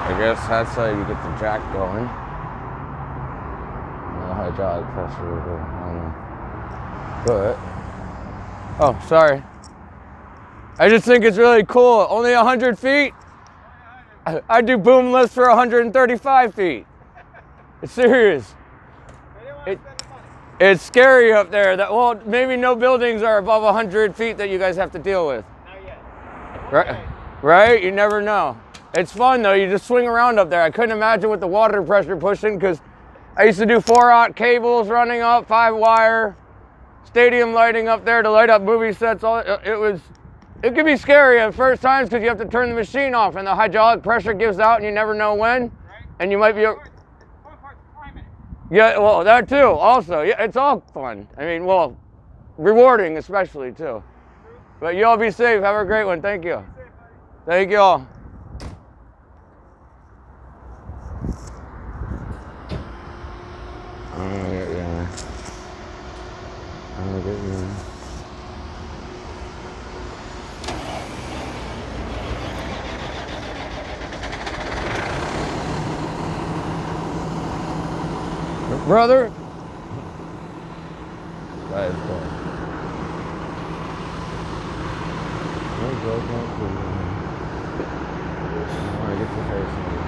I guess that's how you get the jack going. The hydraulic pressure will go, I don't know. But, oh, sorry. I just think it's really cool. Only 100 feet? I do boom lifts for 135 feet. It's serious. It's scary up there. Well, maybe no buildings are above 100 feet that you guys have to deal with. Not yet. Right? Right? You never know. It's fun though. You just swing around up there. I couldn't imagine with the water pressure pushing because I used to do 4-aught cables running up, 5-wire, stadium lighting up there to light up movie sets. It could be scary at first times because you have to turn the machine off and the hydraulic pressure gives out and you never know when. Right. And you might be... Yeah, well, that too, also. Yeah, it's all fun. I mean, well, rewarding especially too. But you all be safe. Have a great one. Thank you. Thank you all. I'm gonna get you. I'm gonna get you. Brother? That is cool. I want to get your face in.